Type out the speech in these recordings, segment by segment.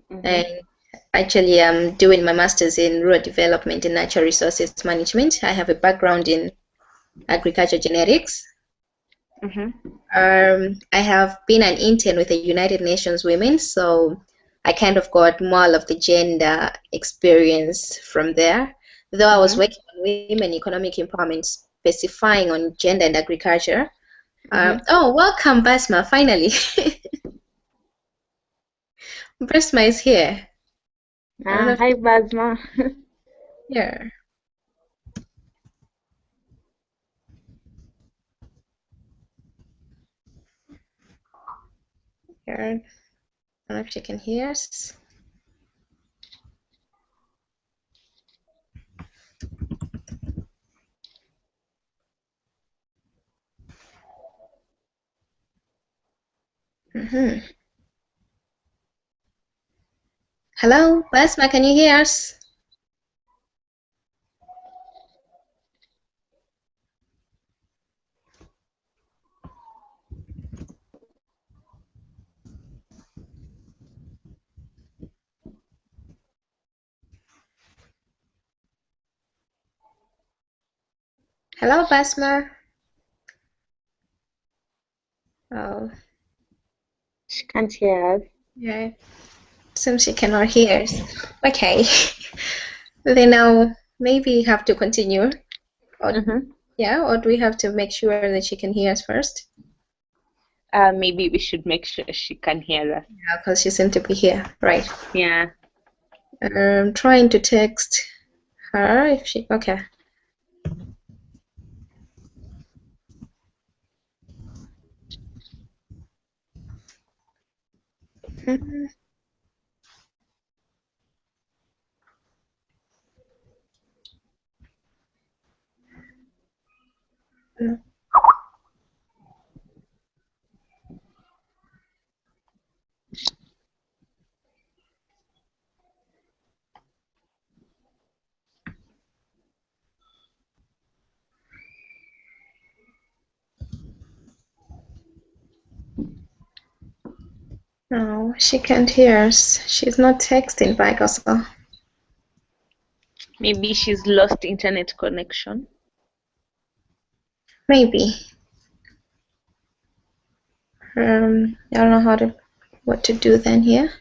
And actually, I'm doing my master's in rural development and natural resources management. I have a background in agriculture genetics. I have been an intern with the United Nations Women, so I kind of got more of the gender experience from there. Though I was working on women economic empowerment, specifying on gender and agriculture. Oh, welcome, Basma, finally. Basma is here. Hi, Basma. Yeah. Here. I don't know if she can hear us. Hello, Basma, can you hear us? Hello, Basma. Oh. She can't hear us. Yeah. Seems she cannot hear us. Okay. Then now maybe have to continue. Or, yeah, or do we have to make sure that she can hear us first? Maybe we should make sure she can hear us. Yeah, because she seemed to be here. Right. Yeah. I'm trying to text her if she, okay. No, she can't hear us. She's not texting back also. Maybe she's lost internet connection. Maybe. I don't know what to do then here.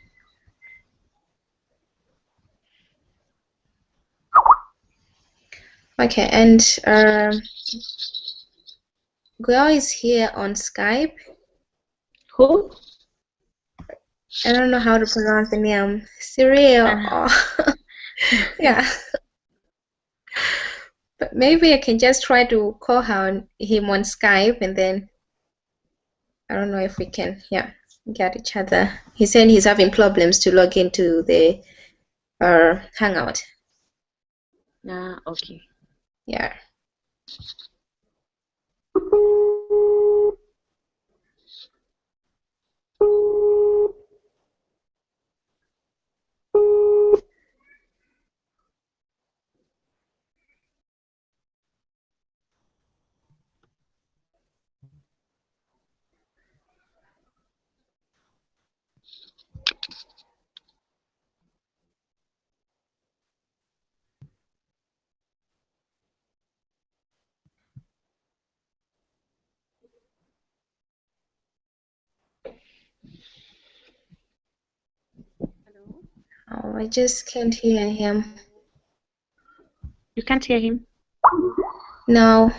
Okay, and Guo is here on Skype. Who? I don't know how to pronounce the name. Cyril. Yeah. But maybe I can just try to call him on Skype, and then I don't know if we can, yeah, get each other. He said he's having problems to log into the Hangout. Okay. Yeah. Oh, I just can't hear him. You can't hear him? No.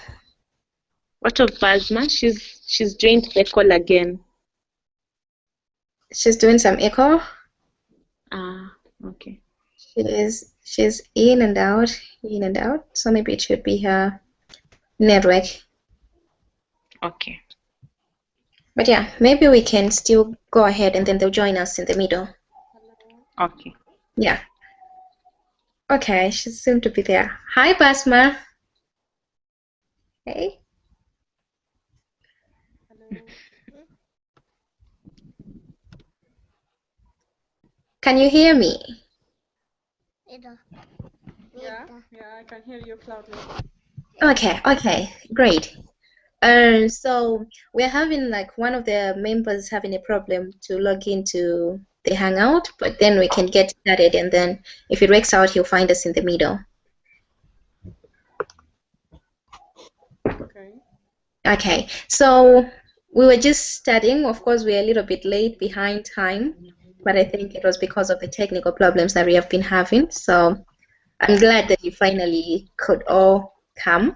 What of Basma? She's joined the call again. She's doing some echo. Okay. She's in and out, so maybe it should be her network. Okay. But yeah, maybe we can still go ahead and then they'll join us in the middle. Okay. Yeah. Okay, she seemed to be there. Hi, Basma. Hey. Can you hear me? Yeah, I can hear you loudly. Okay, great. So we're having like one of the members having a problem to log into the hangout, but then we can get started, and then if it works out, he'll find us in the middle. Okay. Okay, so we were just studying. Of course, we're a little bit late behind time, but I think it was because of the technical problems that we have been having. So I'm glad that you finally could all come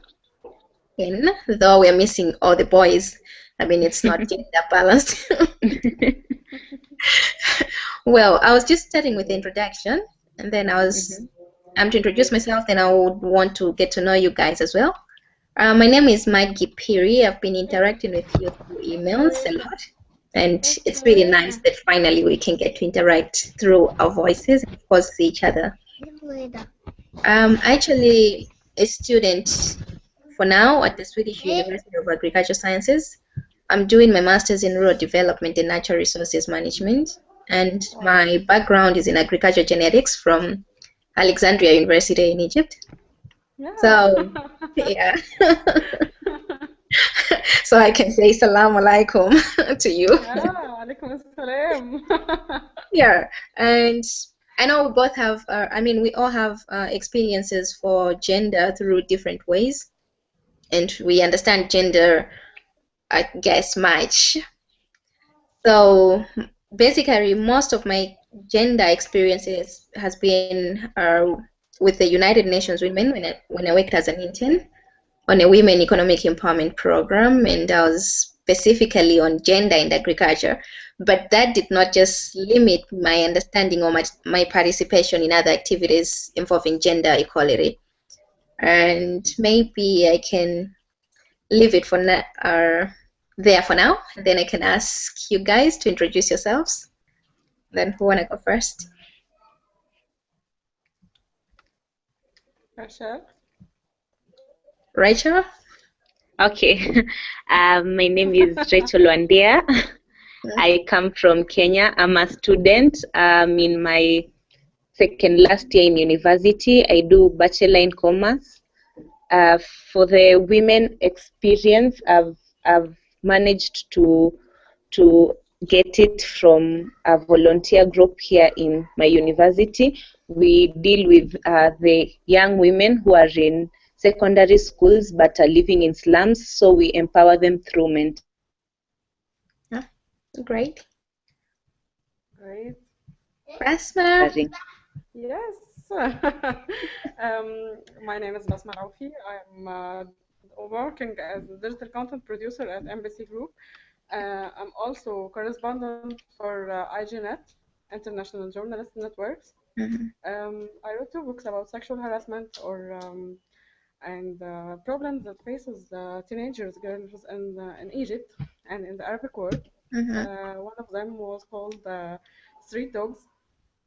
in, though we're missing all the boys. I mean, it's not gender balanced. Well, I was just starting with the introduction, and then I'm to introduce myself, then I would want to get to know you guys as well. My name is Maggie Piri. I've been interacting with you through emails a lot, and it's really nice that finally we can get to interact through our voices and, of course, see each other. I'm actually a student for now at the Swedish University of Agricultural Sciences. I'm doing my master's in rural development and natural resources management, and my background is in agriculture genetics from Alexandria University in Egypt. Yeah. So, yeah. So I can say salam alaikum to you. Yeah, alaikum assalam. Yeah, and I know we both have, we all have experiences for gender through different ways, and we understand gender, I guess, much. So basically, most of my gender experiences has been with the United Nations Women when I worked as an intern on a women economic empowerment program, and I was specifically on gender in agriculture. But that did not just limit my understanding or my participation in other activities involving gender equality. And maybe I can leave it for there for now, and then I can ask you guys to introduce yourselves. Then who wanna go first? Rachel. Rachel? Okay. My name is Rachel Wandia. I come from Kenya. I'm a student. In my second last year in university. I do Bachelor in Commerce. For the women experience, I've managed to get it from a volunteer group here in my university. We deal with the young women who are in secondary schools but are living in slums, so we empower them through mentoring. Great. Great. Basma? Yes. My name is Basma Raufi. I'm working as a digital content producer at Embassy Group. I'm also correspondent for IGNet, International Journalist Networks. I wrote 2 books about sexual harassment and problems that faces teenagers, girls in Egypt and in the Arabic world. One of them was called Street Dogs,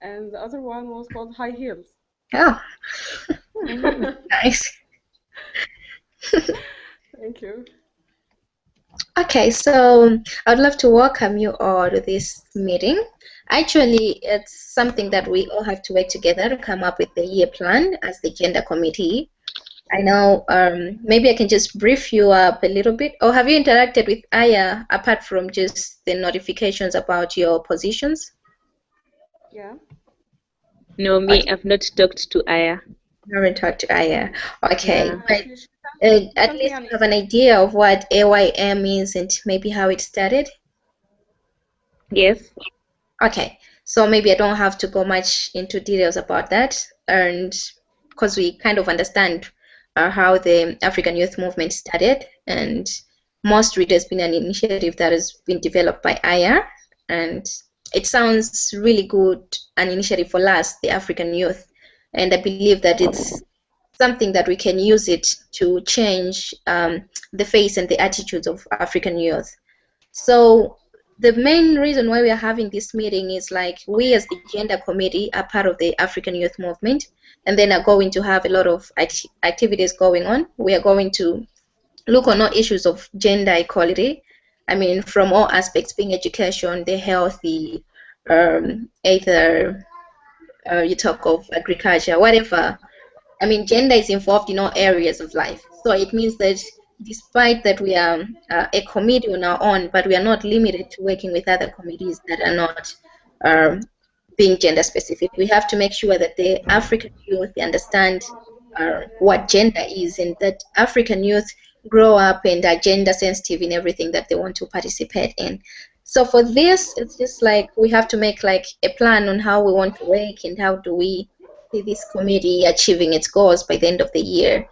and the other one was called High Heels. Oh, nice. Thank you. Okay, so I'd love to welcome you all to this meeting. Actually, it's something that we all have to work together to come up with the year plan as the gender committee. I know, maybe I can just brief you up a little bit. Or have you interacted with Aya apart from just the notifications about your positions? Yeah. No, me, I've not talked to Aya. I haven't talked to Aya. Okay, Yeah. but at least you have an idea of what AYM is and maybe how it started? Yes. Okay, so maybe I don't have to go much into details about that, and because we kind of understand how the African Youth Movement started, and mostly it has been an initiative that has been developed by Aya, and it sounds really good, an initiative for us, the African youth, and I believe that it's something that we can use it to change the face and the attitudes of African youth. So the main reason why we are having this meeting is like we as the gender committee are part of the African Youth Movement, and then are going to have a lot of activities going on. We are going to look on all issues of gender equality. I mean, from all aspects, being education, the healthy, either you talk of agriculture, whatever. I mean, gender is involved in all areas of life. So it means that despite that we are a committee on our own, but we are not limited to working with other committees that are not being gender specific. We have to make sure that the African youth understand what gender is, and that African youth grow up and are gender sensitive in everything that they want to participate in. So for this, it's just like we have to make like a plan on how we want to work and how do we see this committee achieving its goals by the end of the year.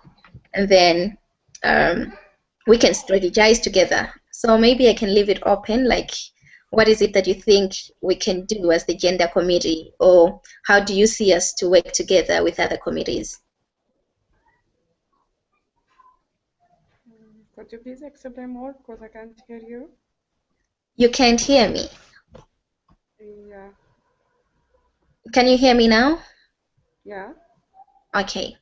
And then we can strategize together. So maybe I can leave it open, like what is it that you think we can do as the gender committee, or how do you see us to work together with other committees? Could you please explain more, because I can't hear you? You can't hear me. Yeah. Can you hear me now? Yeah. Okay.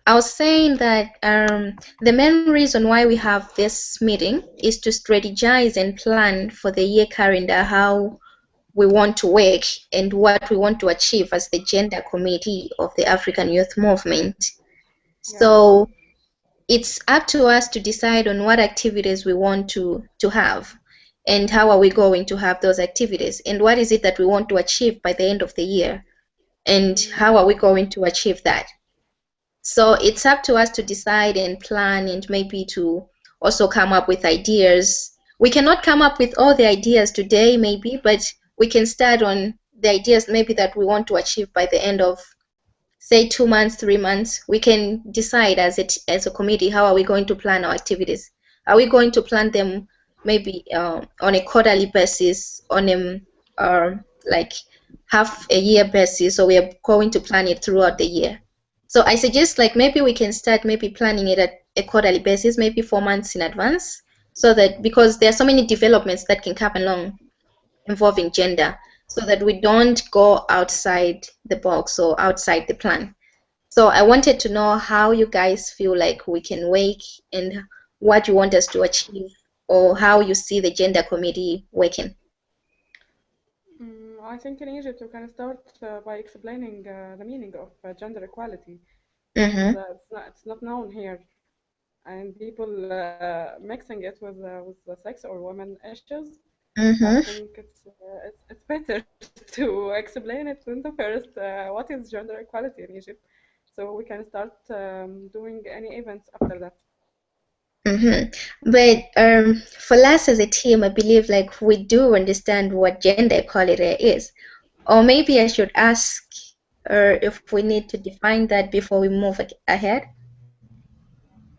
I was saying that the main reason why we have this meeting is to strategize and plan for the year calendar, how we want to work and what we want to achieve as the gender committee of the African Youth Movement. Yeah. So it's up to us to decide on what activities we want to have, and how are we going to have those activities, and what is it that we want to achieve by the end of the year, and how are we going to achieve that. So it's up to us to decide and plan, and maybe to also come up with ideas. We cannot come up with all the ideas today, maybe, but we can start on the ideas maybe that we want to achieve by the end of, say, 2 months, 3 months. We can decide as a committee, how are we going to plan our activities. Are we going to plan them maybe on a quarterly basis, on a like half a year basis, or we are going to plan it throughout the year? So I suggest like maybe we can start maybe planning it at a quarterly basis, maybe 4 months in advance, so that, because there are so many developments that can come along involving gender, so that we don't go outside the box or outside the plan. So I wanted to know how you guys feel like we can work, and what you want us to achieve, or how you see the gender committee working. I think in Egypt you can start by explaining the meaning of gender equality. Mm-hmm. It's not known here, and people mixing it with the sex or women issues. I Mm-hmm. think it's better to explain it in the first what is gender equality in Egypt, so we can start doing any events after that. Mm-hmm. But for us as a team, I believe like we do understand what gender equality is. Or maybe I should ask if we need to define that before we move ahead.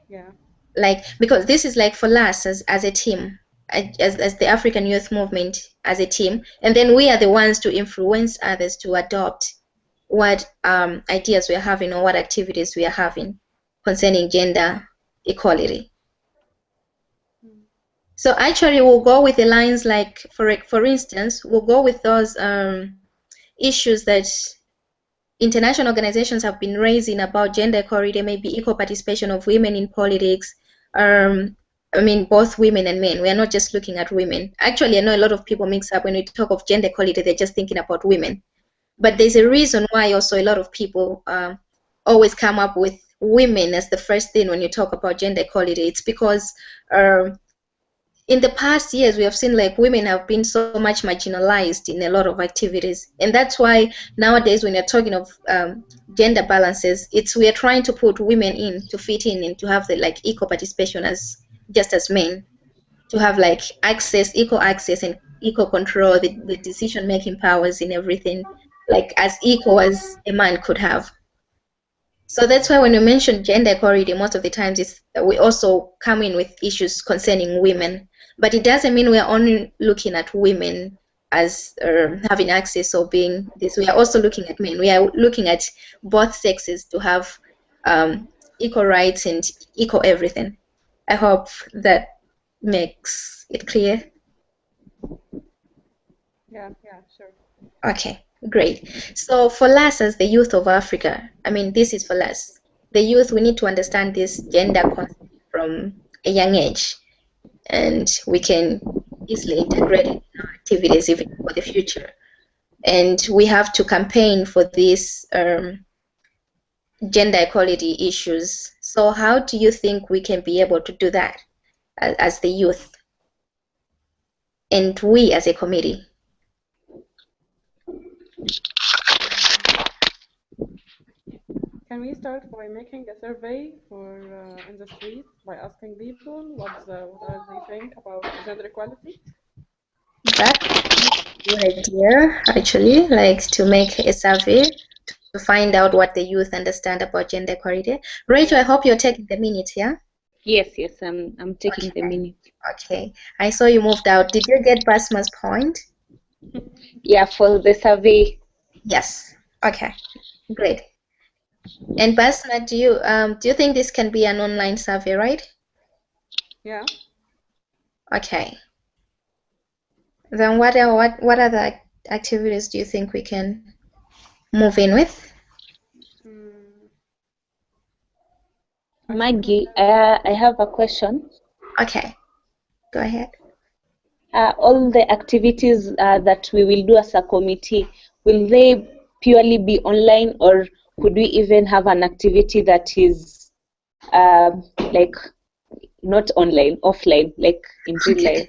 Yeah. Like, because this is like for us as a team, as the African Youth Movement as a team, and then we are the ones to influence others to adopt what ideas we are having, or what activities we are having concerning gender equality. So actually we'll go with the lines like, for instance, we'll go with those issues that international organizations have been raising about gender equality, maybe equal participation of women in politics. I mean, both women and men. We are not just looking at women. Actually, I know a lot of people mix up when we talk of gender equality, they're just thinking about women. But there's a reason why also a lot of people always come up with women as the first thing when you talk about gender equality. It's because in the past years, we have seen like women have been so much marginalized in a lot of activities, and that's why nowadays when you're talking of gender balances, we are trying to put women in to fit in and to have the like equal participation as just as men, to have like equal access and equal control, the decision making powers in everything, like as equal as a man could have. So that's why when we mention gender equality, most of the times we also come in with issues concerning women. But it doesn't mean we are only looking at women as having access or being this. We are also looking at men. We are looking at both sexes to have equal rights and equal everything. I hope that makes it clear. Yeah, sure. Okay, great. So for us as the youth of Africa, I mean, this is for us. The youth, we need to understand this gender concept from a young age, and we can easily integrate it in our activities even for the future. And we have to campaign for these gender equality issues. So how do you think we can be able to do that as the youth, and we as a committee? Can we start by making a survey for in the street by asking people what are they think about gender equality? That's a good idea, actually, like to make a survey to find out what the youth understand about gender equality. Rachel, I Yeah. hope you're taking the minutes, yeah? Yes, yes, I'm taking the Okay, minute. okay. I saw you moved out. Did you get Basma's point? Yeah, for the survey. Yes. Okay, great. And Basma, do you think this can be an online survey, right? Yeah. Okay. Then what other activities do you think we can move in with? Mm, I think we Maggie, can. I have a question. Okay, go ahead. All the activities that we will do as a committee, will they purely be online, or could we even have an activity that is like not online, offline, like in real Okay. life?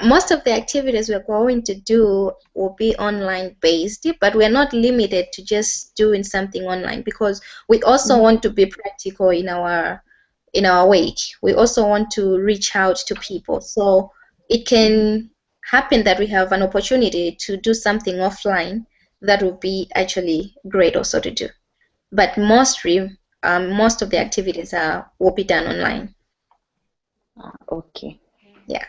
Most of the activities we're going to do will be online based, but we're not limited to just doing something online because we also Mhm. want to be practical in our wake. We also want to reach out to people. So it Mhm. can happen that we have an opportunity to do something offline that would be actually great also to do. But most of the activities will be done online. Okay. Yeah.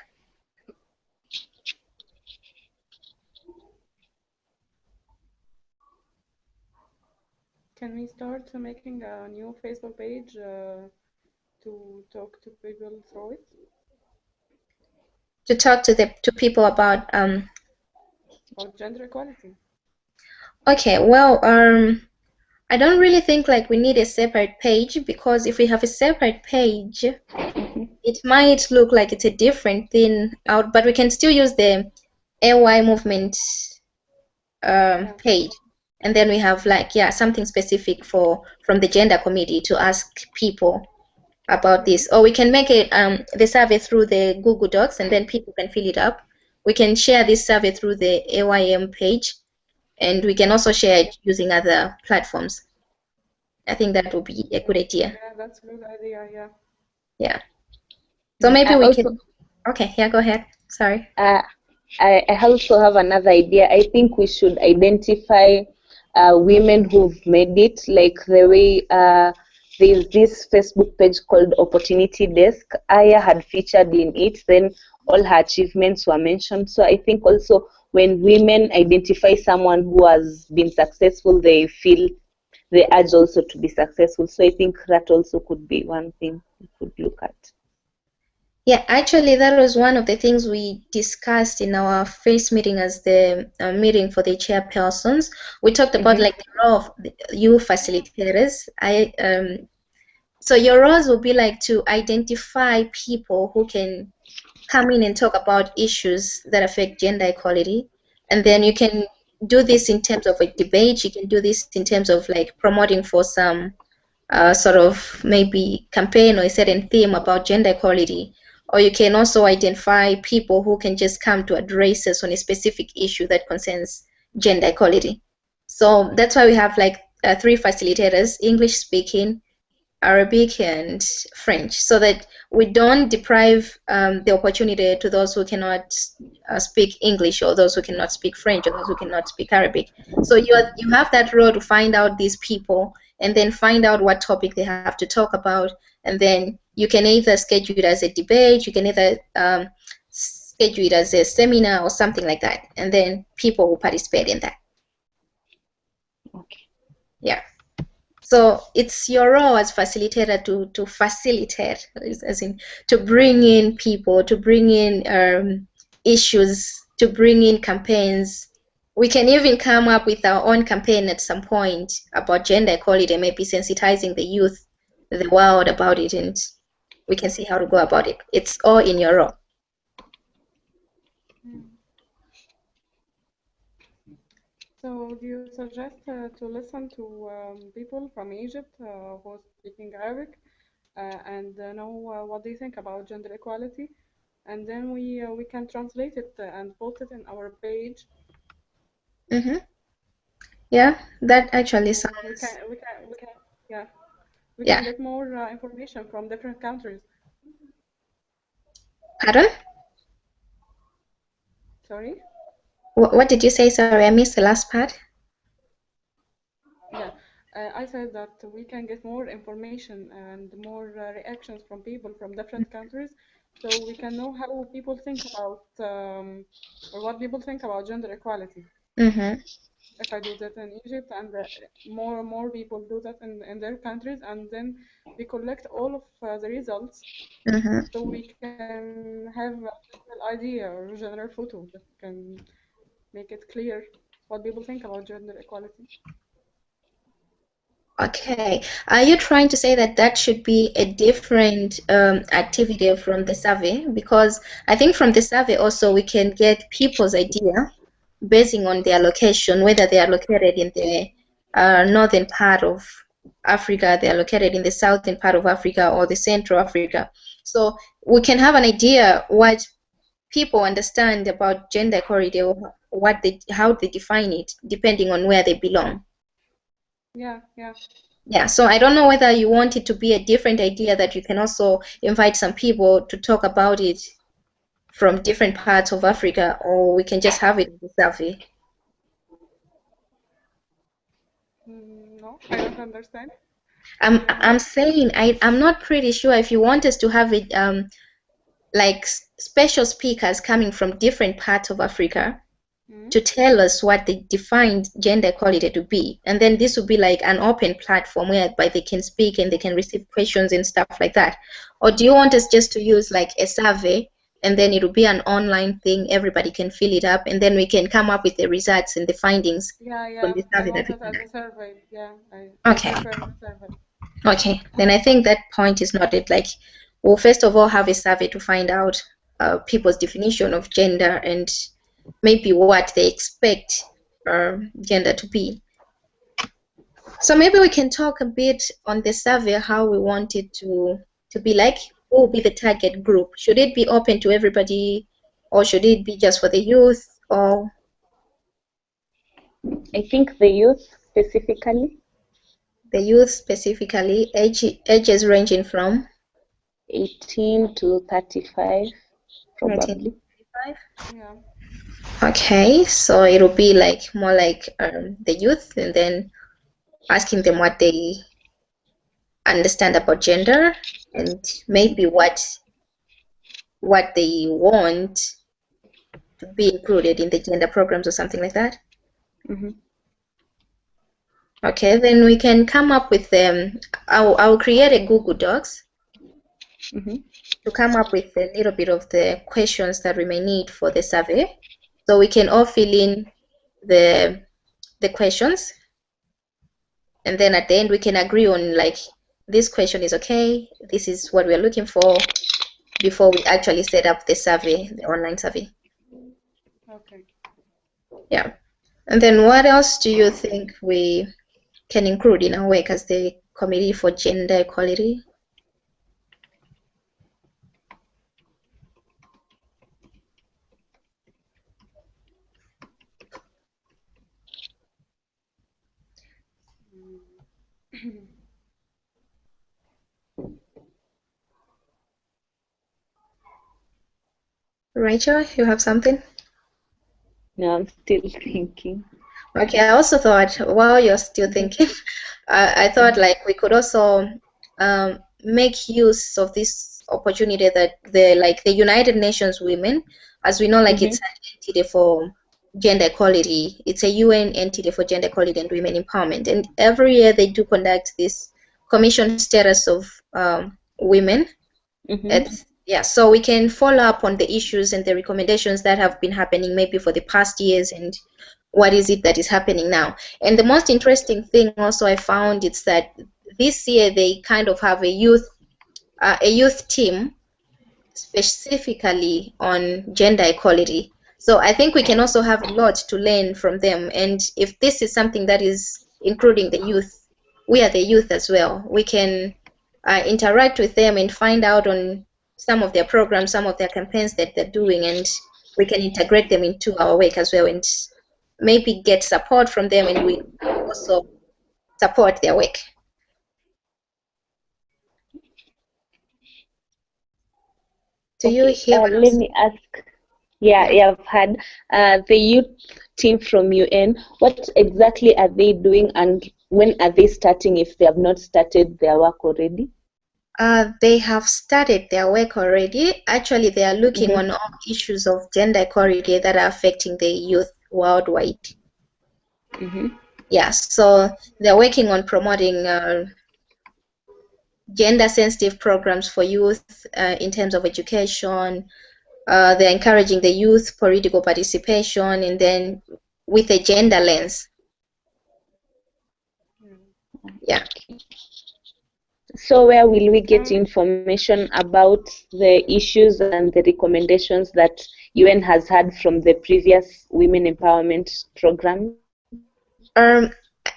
Can we start making a new Facebook page to talk to people through it To talk to people about about gender equality? okay, well, I don't really think like we need a separate page because if we have a separate page, it might look like it's a different thing out, but we can still use the AY movement Yeah. page, and then we have like yeah something specific for from the gender committee to ask people about Mm-hmm. this, or we can make it the survey through the Google Docs, and then people can fill it up. We can share this survey through the AYM page, and we can also share it using other platforms. I think that would be a good idea. Yeah, that's a good idea. Yeah. Yeah. So maybe I we also can. Okay. Yeah. Go ahead. Sorry. uh, I also have another idea. I think we should identify women who've made it, like the way there's this Facebook page called Opportunity Desk. Aya had featured in it, then all her achievements were mentioned. So I think also when women identify someone who has been successful, they feel the urge also to be successful. So I think that also could be one thing we could look at. Yeah. Actually, that was one of the things we discussed in our first meeting as the meeting for the chairpersons. We talked about Mm-hmm. like the role of you facilitators. So your roles will be like to identify people who can come in and talk about issues that affect gender equality. And then you Mm-hmm. can do this in terms of a debate. You can do this in terms of like promoting for some sort of maybe campaign or a certain theme about gender equality. Or you can also identify people who can just come to address us on a specific issue that concerns gender equality. So that's why we have like three facilitators, English speaking, Arabic and French, so that we don't deprive the opportunity to those who cannot speak English or those who cannot speak French or those who cannot speak Arabic. So you have that role to find out these people and then find out what topic they have to talk about, and then you can either schedule it as a debate, you can either schedule it as a seminar or something like that, and then people will participate in that. Okay. Yeah. So it's your role as facilitator to facilitate, as in to bring in people, to bring in issues, to bring in campaigns. We can even come up with our own campaign at some point about gender equality, maybe sensitizing the youth, the world about it, and we can see how to go about it. It's all in your role. Mm. So, do you suggest to listen to people from Egypt who are speaking Arabic and know what they think about gender equality, and then we can translate it and post it in our page. Mm-hmm. Yeah, that actually So sounds. yeah, we Yeah. can get more information from different countries. Pardon? Sorry? What did you say? Sorry, I missed the last part. Yeah, I said that we can get more information and more reactions from people from different countries, so we can know how people think about or what people think about gender equality. Mm-hmm. If I do that in Egypt and more and more people do that in their countries, and then we collect all of the results Mm-hmm. so we can have a general idea or general photo that can make it clear what people think about gender equality. Okay. Are you trying to say that that should be a different activity from the survey? Because I think from the survey also we can get people's idea basing on their location, whether they are located in the northern part of Africa, they are located in the southern part of Africa, or the central Africa. So we can have an idea what people understand about gender equality, or how they define it, depending on where they belong. Yeah, yeah. Yeah, so I don't know whether you want it to be a different idea that you can also invite some people to talk about it from different parts of Africa, or we can just have it in the survey. No, I don't understand. What I'm do you I'm mean? saying I'm not pretty sure if you want us to have it like special speakers coming from different parts of Africa Mm? to tell us what they defined gender equality to be. And then this would be like an open platform whereby they can speak and they can receive questions and stuff like that. Or do you want us just to use like a survey, and then it will be an online thing, everybody can fill it up, and then we can come up with the results and the findings Yeah, from yeah. the I survey that want we it as a conduct? survey. Yeah, I Okay. prefer a survey. Okay, then I think that point is noted. Like, we'll first of all have a survey to find out people's definition of gender and maybe what they expect gender to be. So maybe we can talk a bit on the survey, how we want it to be like. Who will be the target group? Should it be open to everybody, or should it be just for the youth, or I think the youth specifically, the youth specifically, ages ranging from 18 to 35, 18 to probably. 35? Yeah. Okay, so it'll be like more like the youth, and then asking them what they understand about gender, and maybe what they want to be included in the gender programs or something like that. Mm-hmm. Okay, then we can come up with them. I'll create a Google Docs Mm-hmm. to come up with a little bit of the questions that we may need for the survey, so we can all fill in the questions, and then at the end we can agree on like this question is okay, this is what we're looking for, before we actually set up the survey, the online survey. Okay. Yeah. And then what else do you think we can include in our work as the Committee for Gender Equality? Rachel, you have something? No, I'm still thinking. Okay, I also thought while you're still thinking, I thought like we could also make use of this opportunity that the United Nations Women, as we know, like Mm-hmm. it's an entity for gender equality. It's a UN entity for gender equality and women empowerment, and every year they do conduct this commission status of women. Mm-hmm. Yeah, so we can follow up on the issues and the recommendations that have been happening maybe for the past years, and what is it that is happening now. And the most interesting thing also I found is that this year they kind of have a youth team specifically on gender equality. So I think we can also have a lot to learn from them. And if this is something that is including the youth, we are the youth as well. We can interact with them and find out on some of their programs, some of their campaigns that they're doing, and we can integrate them into our work as well, and maybe get support from them, and we also support their work. Do you Okay, hear what I'm let saying? me ask. Yeah, I've had the youth team from UN. What exactly are they doing, and when are they starting if they have not started their work already? They have started their work already. Actually, they are looking on all issues of gender equality that are affecting the youth worldwide. Yeah, so they're working on promoting gender-sensitive programs for youth in terms of education. They're encouraging the youth political participation, and then with a gender lens. Yeah. So where will we get information about the issues and the recommendations that UN has had from the previous women empowerment programs?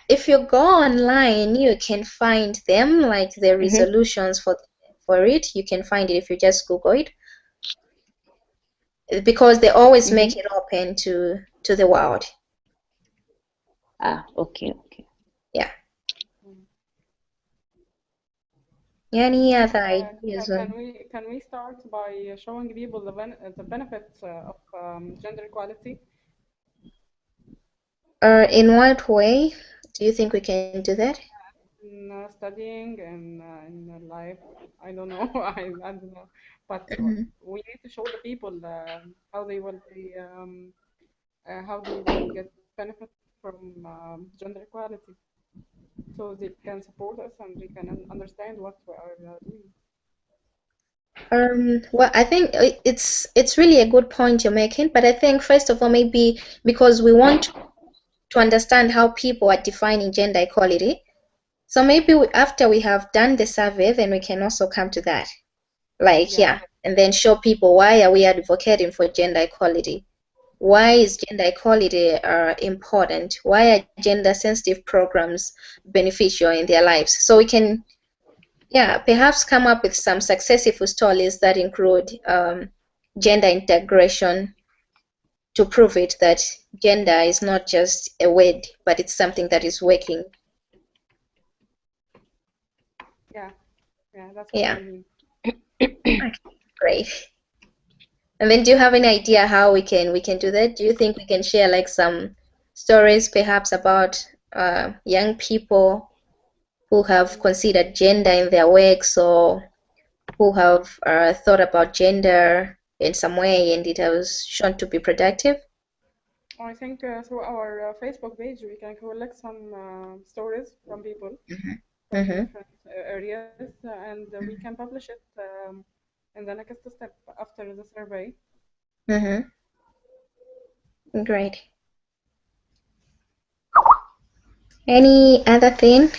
If you go online, you can find them, like the resolutions for it. You can find it if you just Google it, because they always make it open to the world. Okay. Yeah. Any other ideas on? Can we start by showing people the benefits of gender equality? In what way do you think we can do that? In studying and in life, I don't know. I don't know, but we need to show the people how they will be how they will get benefit from gender equality, so they can support us and they can understand what we are doing. Well, I think it's really a good point you're making, but I think first of all, maybe because we want to understand how people are defining gender equality, so maybe after we have done the survey, then we can also come to that. Like, yeah, and then show people why are we advocating for gender equality? Why is gender equality important? Why are gender sensitive programs beneficial in their lives? So we can, yeah, perhaps come up with some successful stories that include gender integration to prove it that gender is not just a word, but it's something that is working. Yeah, that's what Yeah. I mean. Okay, great. And then do you have any idea how we can do that? Do you think we can share like some stories perhaps about young people who have considered gender in their works, or who have thought about gender in some way and it has shown to be productive? I think through our Facebook page we can collect some stories from people from different areas, and we can publish it in the next step after the survey. Great. Any other thing?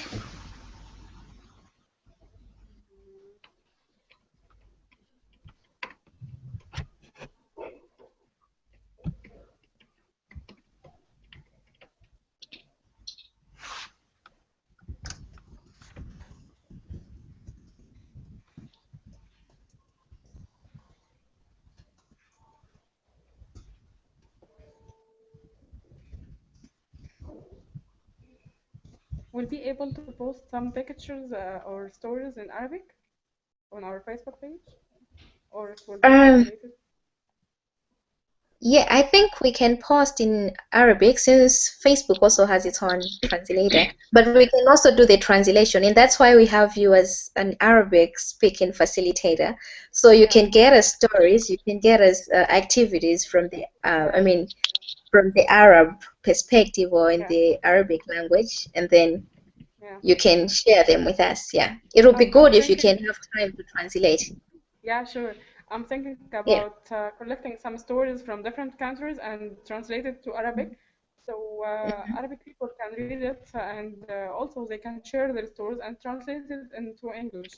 We'll be able to post some pictures or stories in Arabic on our Facebook page, or it will be Um, translated. yeah, I think we can post in Arabic since Facebook also has its own translator, but we can also do the translation, and that's why we have you as an Arabic speaking facilitator. So you can get us stories, you can get us activities from the, I mean, from the Arab perspective or in the Arabic language, and then you can share them with us. Yeah, it would be I'm good if you thinking, can have time to translate. yeah, sure. I'm thinking Yeah. about collecting some stories from different countries and translate it to Arabic, so Arabic people can read it, and also they can share their stories and translate it into English.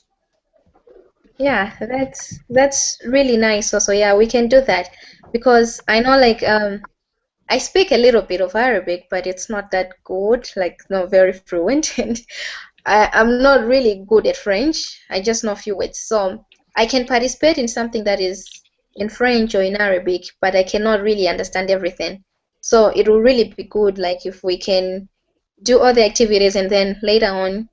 Yeah, that's really nice also. Yeah, we can do that because I know like I speak a little bit of Arabic, but it's not that good, like not very fluent, and I'm not really good at French. I just know a few words. So I can participate in something that is in French or in Arabic, but I cannot really understand everything. So it will really be good, like if we can do all the activities and then later on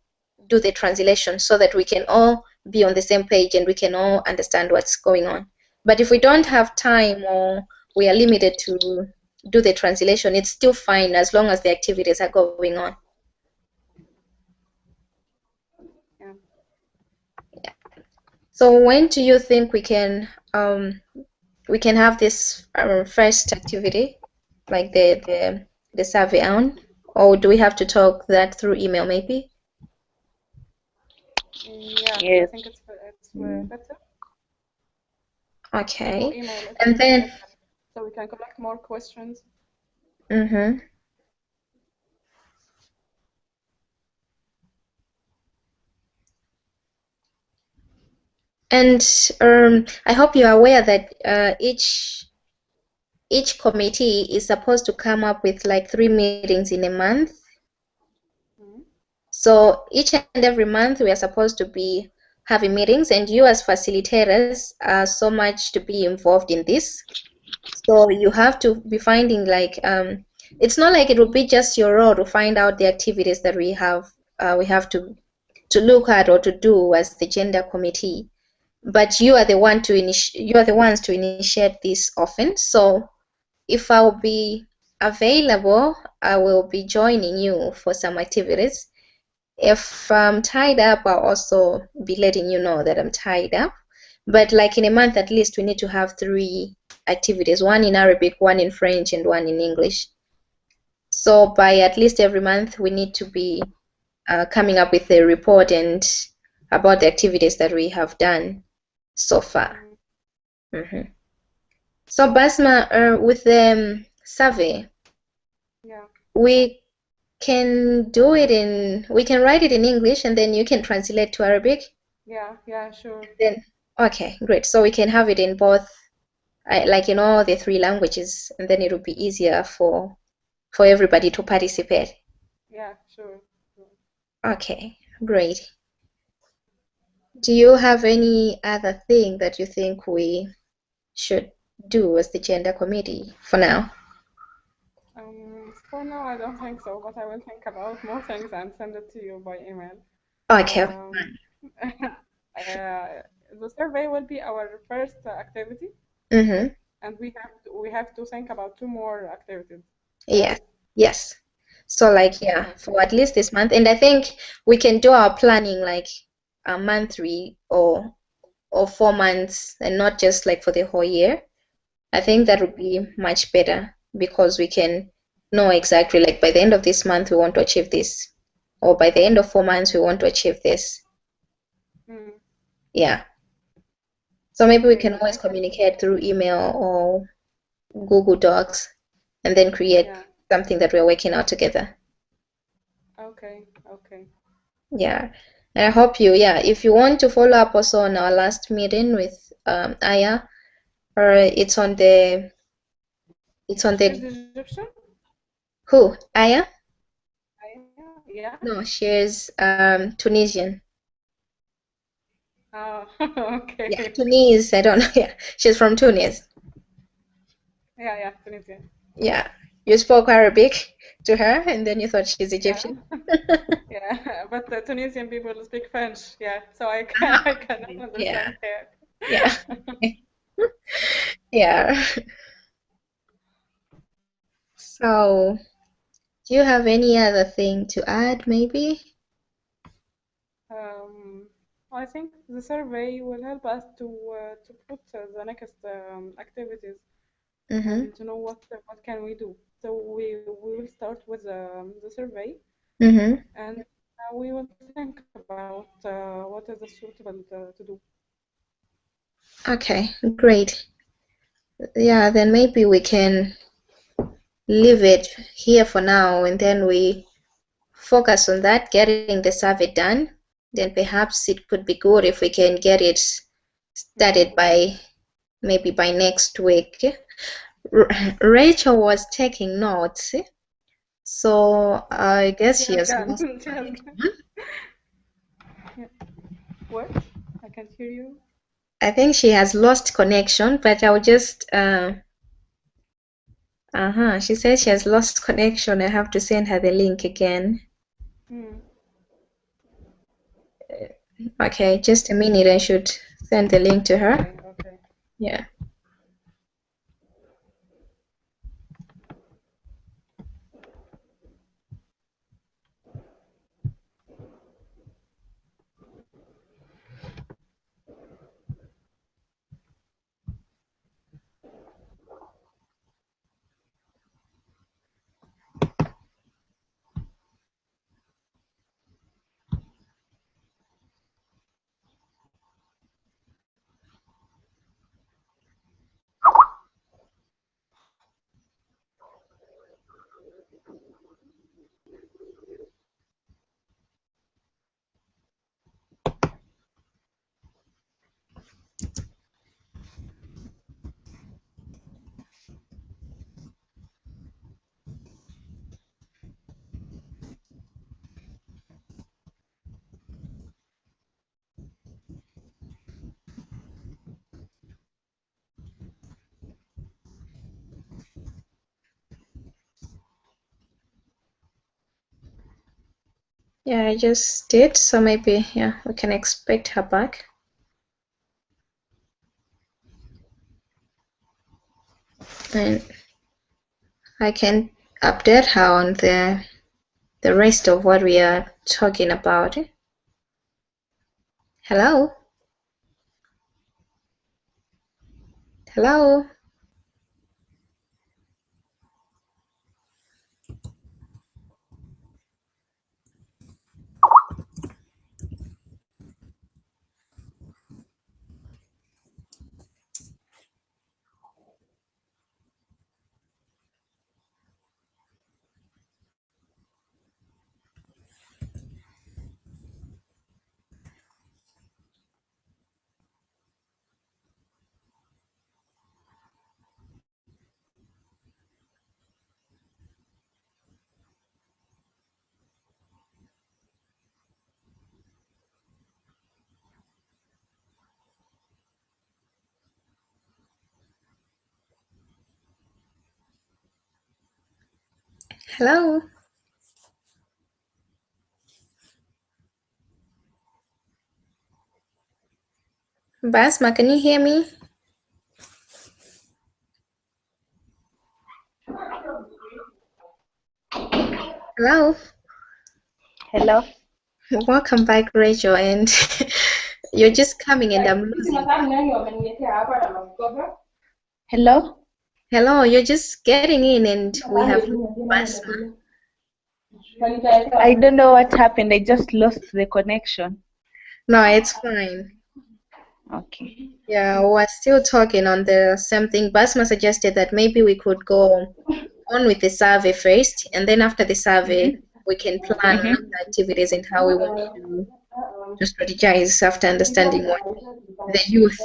do the translation so that we can all be on the same page and we can all understand what's going on. But if we don't have time or we are limited to do the translation, it's still fine as long as the activities are going on. Yeah. So when do you think we can have this first activity, like the survey on, or do we have to talk that through email maybe? Yeah, I Yes. think it's better. Okay. Through email, it's And then better. So we can collect more questions. mm-hmm. And I hope you are aware that each committee is supposed to come up with like 3 meetings in a month. Mm-hmm. So each and every month we are supposed to be having meetings, and you as facilitators are so much to be involved in this. So you have to be finding like it's not like it will be just your role to find out the activities that we have to look at or to do as the gender committee. But you are the ones to initiate this often. So if I'll be available, I will be joining you for some activities. If I'm tied up, I'll also be letting you know that I'm tied up. But like in a month, at least we need to have 3 activities, one in Arabic, one in French, and one in English. So by at least every month, we need to be coming up with a report and about the activities that we have done so far. Mm-hmm. So Basma, with the survey, Yeah. we can write it in English and then you can translate to Arabic. Yeah, sure. Then, okay, great. So we can have it in both, like in all the 3 languages, and then it will be easier for everybody to participate. Yeah, sure. Okay, great. Do you have any other thing that you think we should do as the gender committee for now? For now, I don't think so, but I will think about more things and send it to you by email. Okay. The survey will be our first activity, Mm-hmm. and we have to think about 2 more activities, Yes. right? Yes. So like yeah, for at least this month, and I think we can do our planning like a monthly or 4 months, and not just like for the whole year. I think that would be much better because we can know exactly like by the end of this month we want to achieve this, or by the end of 4 months we want to achieve this. Mm, Yeah. So maybe we okay, can I always think, communicate through email or Google Docs and then create yeah, something that we're working out together. okay. Yeah. And I hope yeah, if you want to follow up also on our last meeting with Aya, or it's on She's the Egyptian? who? Aya? Yeah. No, she's Tunisian. Oh, Yeah, okay. Tunis, I don't know. Yeah, she's from Tunis. Yeah, Tunisian. Yeah. You spoke Arabic to her and then you thought she's Yeah, Egyptian. yeah. But the Tunisian people speak French. Yeah, so I cannot Yeah. understand her. Yeah. Yeah. So, do you have any other thing to add, maybe? Um, I think the survey will help us to put the next activities Mm-hmm. and to know what can we do. So we will start with the survey, Mm-hmm. and we will think about what is suitable to do. Okay, great. Yeah, then maybe we can leave it here for now and then we focus on that, getting the survey done. Then perhaps it could be good if we can get it started by maybe by next week. Rachel was taking notes, so I guess She she has has gone. lost She has connection. gone. Yeah. What? I can't hear you. I think she has lost connection, but She says she has lost connection. I have to send her the link again. Okay, just a minute. I should send the link to her. Okay. Yeah. Yeah, I just did. So maybe, yeah, we can expect her back. And I can update her on the rest of what we are talking about. Hello? Hello? Hello? Basma, can you hear me? Hello? Hello. Welcome back, Rachel. And you're just coming and I'm losing. Hello. Hello, you're just getting in and we have Basma. I don't know what happened. I just lost the connection. No, it's fine. Okay. Yeah, we're still talking on the same thing. Basma suggested that maybe we could go on with the survey first, and then after the survey, we can plan on the activities and how we want to strategize after understanding what the youth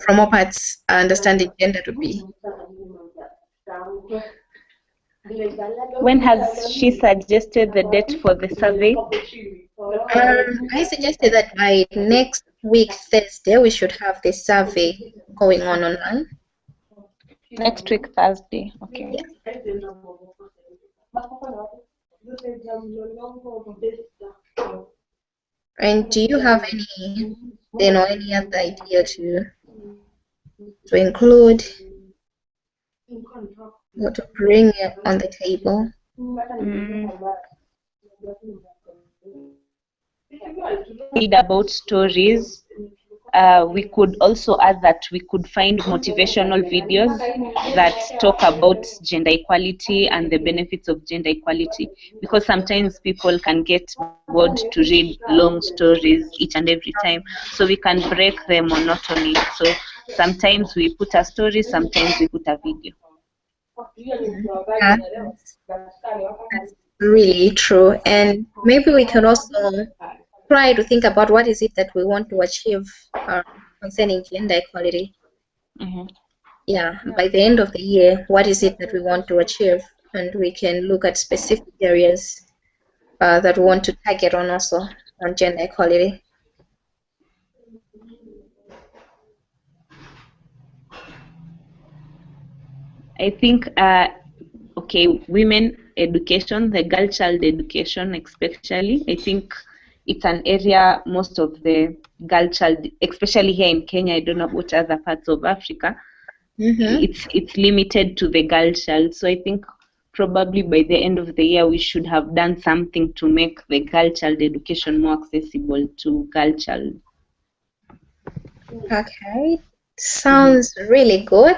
from all parts are understanding gender to be. When has she suggested the date for the survey? I suggested that by next week, Thursday, we should have the survey going on online. Next week, Thursday. Okay. Yeah. And do you have any other idea to include or to bring on the table? Read about stories. We could also add that we could find motivational videos that talk about gender equality and the benefits of gender equality, because sometimes people can get bored to read long stories each and every time, so we can break the monotony. So sometimes we put a story, sometimes we put a video. Yeah, that's really true. And maybe we can also try to think about what is it that we want to achieve concerning gender equality. Yeah, by the end of the year, what is it that we want to achieve? And we can look at specific areas that we want to target on also on gender equality. I think okay, women education, the girl child education especially, I think it's an area most of the girl child, especially here in Kenya, I don't know about other parts of Africa, it's limited to the girl child. So I think probably by the end of the year we should have done something to make the girl child education more accessible to girl child. Okay, sounds really good.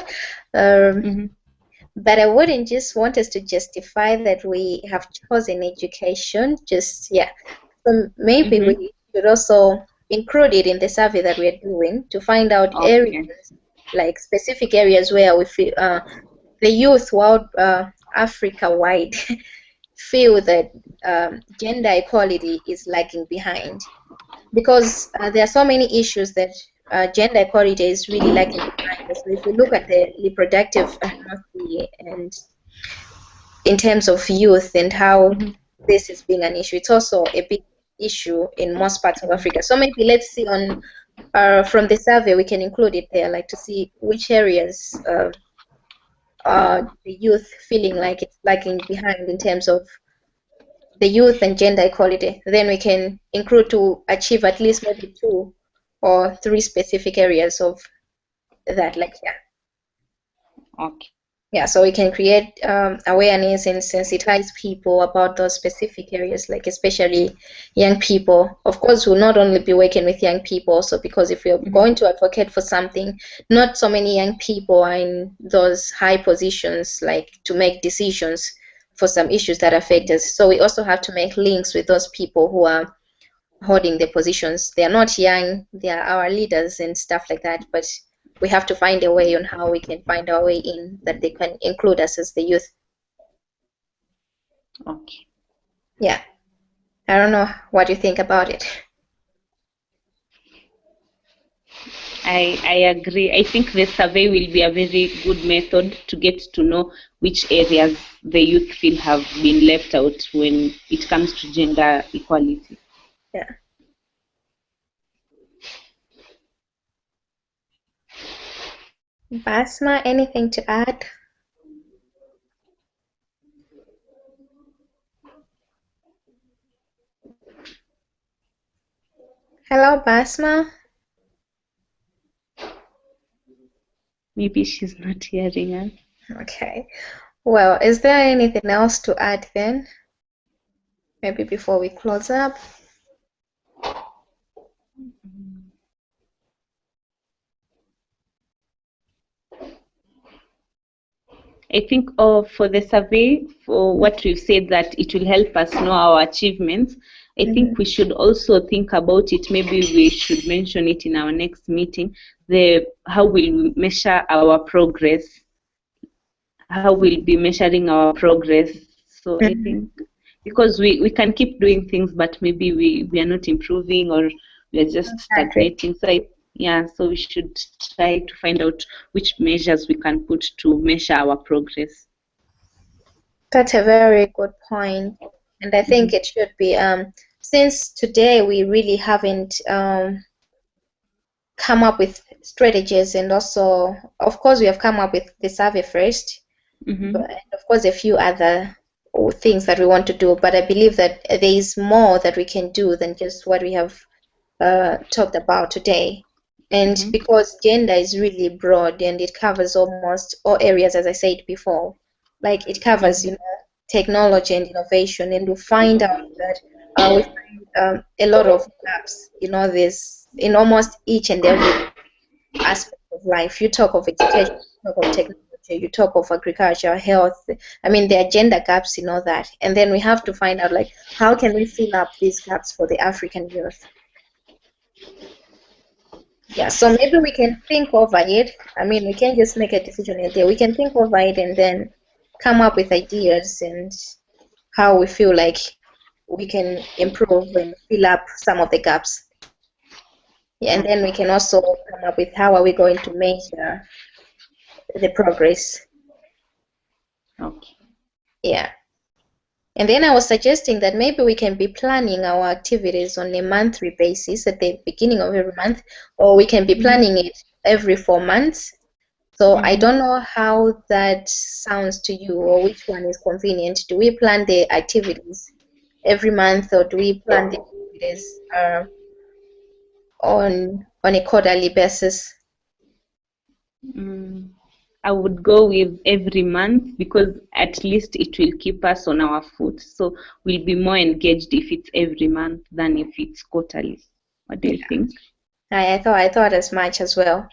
But I wouldn't just want us to justify that we have chosen education. Just, yeah. So maybe we should also include it in the survey that we are doing to find out areas, like specific areas where we feel the youth world, Africa-wide, feel that gender equality is lagging behind. Because there are so many issues that gender equality is really lagging behind. So if we look at the reproductive health and in terms of youth and how this is being an issue, it's also a big issue in most parts of Africa. So maybe let's see on from the survey we can include it there, like to see which areas the youth feeling like it's lagging behind in terms of the youth and gender equality. Then we can include to achieve at least maybe 2 or 3 specific areas of that, like, yeah. Okay. Yeah, so we can create awareness and sensitize people about those specific areas, like especially young people. Of course, we'll not only be working with young people also, because if we're going to advocate for something, not so many young people are in those high positions, like to make decisions for some issues that affect us. So we also have to make links with those people who are holding the positions. They are not young, they are our leaders and stuff like that, but we have to find a way on how we can find our way in that they can include us as the youth. Okay. Yeah. I don't know what you think about it. I agree. I think the survey will be a very good method to get to know which areas the youth feel have been left out when it comes to gender equality. Yeah. Basma, anything to add? Hello, Basma. Maybe she's not hearing us. Okay. Well, is there anything else to add then? Maybe before we close up? I think for the survey, for what we've said, that it will help us know our achievements. I think we should also think about it. Maybe we should mention it in our next meeting, how we'll measure our progress, how we'll be measuring our progress. So I think, because we can keep doing things, but maybe we are not improving, or we are just stagnating. So so we should try to find out which measures we can put to measure our progress. That's a very good point. And I think it should be, since today we really haven't come up with strategies, and also, of course, we have come up with the survey first, but, and of course, a few other things that we want to do. But I believe that there is more that we can do than just what we have talked about today. And because gender is really broad and it covers almost all areas, as I said before, like it covers, technology and innovation, and we find out that we find a lot of gaps, this in almost each and every aspect of life. You talk of education, you talk of technology, you talk of agriculture, health. I mean, there are gender gaps in all that, and then we have to find out, like, how can we fill up these gaps for the African youth? Yeah, so maybe we can think over it. I mean, we can't just make a decision a day. We can think over it and then come up with ideas and how we feel like we can improve and fill up some of the gaps. Yeah, and then we can also come up with how are we going to measure the progress. Okay. Yeah. And then I was suggesting that maybe we can be planning our activities on a monthly basis at the beginning of every month, or we can be planning it every 4 months. So I don't know how that sounds to you, or which one is convenient. Do we plan the activities every month, or do we plan the activities on a quarterly basis? I would go with every month because at least it will keep us on our foot. So we'll be more engaged if it's every month than if it's quarterly. What do you think? I thought as much as well.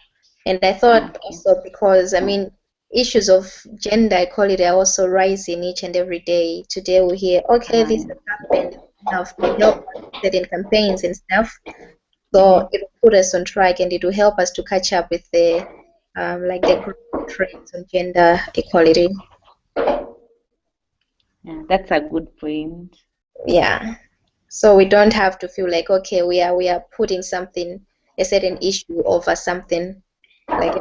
And I thought also because, I mean, issues of gender equality are also rising each and every day. Today we hear, okay, this has happened, have to help us with certain campaigns and stuff. So it will put us on track, and it will help us to catch up with the like the growing trends on gender equality. Yeah, that's a good point. Yeah. So we don't have to feel like, okay, we are putting something, a certain issue over something, like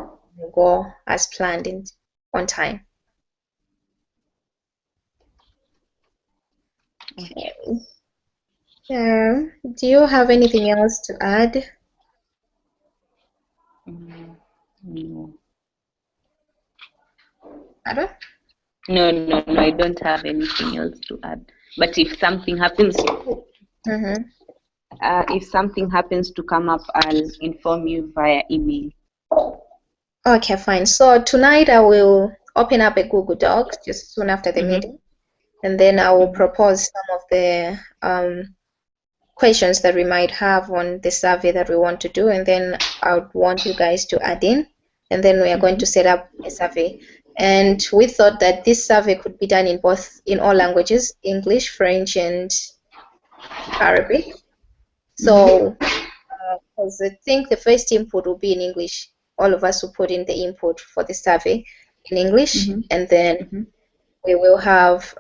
go as planned in on time. Okay. Do you have anything else to add? No. Ada? No, I don't have anything else to add. But if something happens, if something happens to come up, I'll inform you via email. Okay, fine. So tonight I will open up a Google Docs just soon after the meeting, and then I will propose some of the questions that we might have on the survey that we want to do, and then I would want you guys to add in, and then we are going to set up a survey. And we thought that this survey could be done in all languages, English, French, and Arabic. So because I think the first input will be in English. All of us will put in the input for the survey in English, and then we will have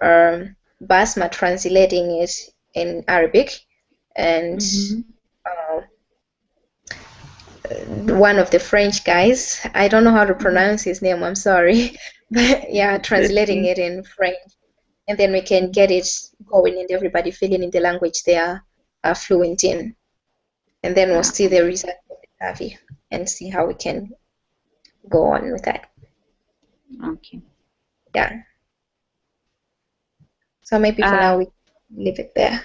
Basma translating it in Arabic, and one of the French guys, I don't know how to pronounce his name, I'm sorry, but yeah, translating it in French, and then we can get it going and everybody filling in the language they are fluent in, and then we'll see the result of the survey and see how we can go on with that. Okay. Yeah. So maybe for now we leave it there.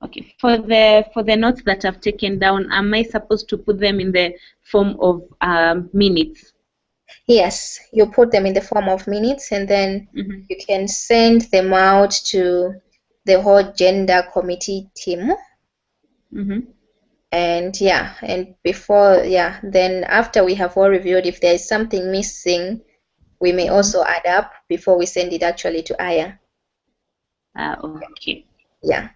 Okay. For the notes that I've taken down, am I supposed to put them in the form of minutes? Yes, you put them in the form of minutes, and then you can send them out to the whole gender committee team. And yeah, and before, yeah, then after we have all reviewed, if there is something missing, we may also add up before we send it actually to Aya. Okay. Yeah.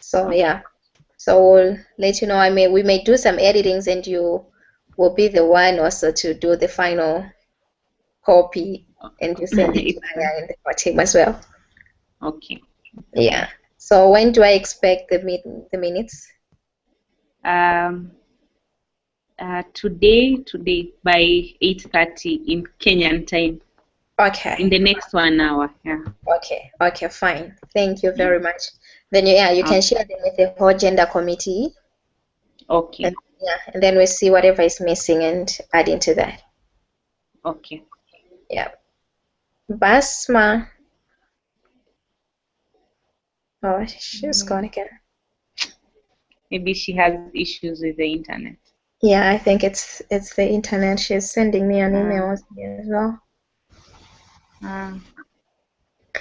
So yeah, so we'll let you know. We may do some editings, and you will be the one also to do the final copy, and you send it to Aya in the team as well. Okay. Yeah. So when do I expect the minutes? Today by 8:30 in Kenyan time. Okay. In the next 1 hour. Yeah. Okay, fine. Thank you very much. Then you can share them with the whole gender committee. Okay. And then we see whatever is missing and add into that. Okay. Yeah. Basma. Oh, she's gone again. Maybe she has issues with the internet. Yeah, I think it's the internet. She's sending me an email as well.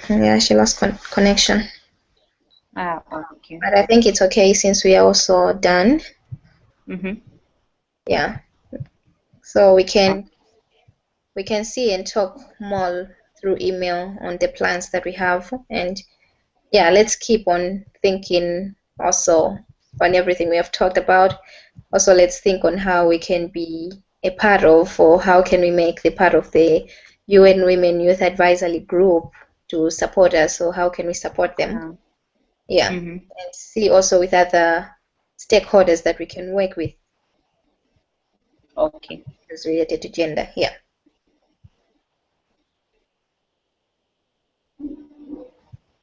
Yeah, she lost connection. Okay. But I think it's okay since we are also done. Yeah. So we can see and talk more through email on the plans that we have, and yeah, let's keep on thinking also on everything we have talked about. Also, let's think on how we can be a part of, or how can we make the part of the UN Women Youth Advisory Group to support us, so how can we support them? Yeah, and see also with other stakeholders that we can work with. Okay. It's related to gender, yeah.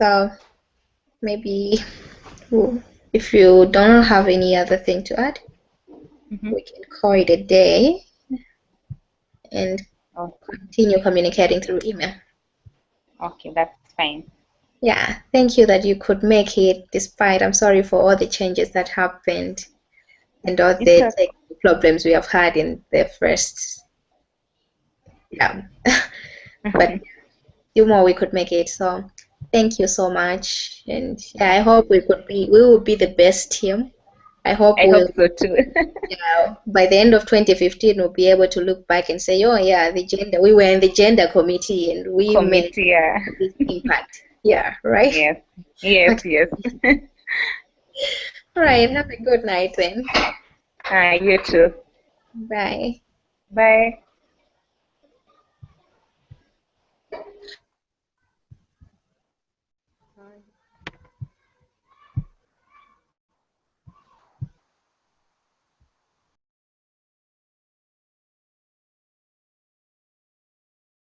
So maybe if you don't have any other thing to add, we can call it a day. and Oh, continue communicating through email. okay, that's fine. Yeah, thank you that you could make it despite, I'm sorry for all the changes that happened and all It's the okay. technical problems we have had in the first, yeah. But few more we could make it. So thank you so much. And yeah, I hope we will be the best team. I hope I hope so too. by the end of 2015 we'll be able to look back and say, oh yeah, we were in the gender committee and we made Committee, yeah. this impact. Yeah, right? Yes, yes, Okay. yes. All right, have a good night then. You too. Bye. Bye.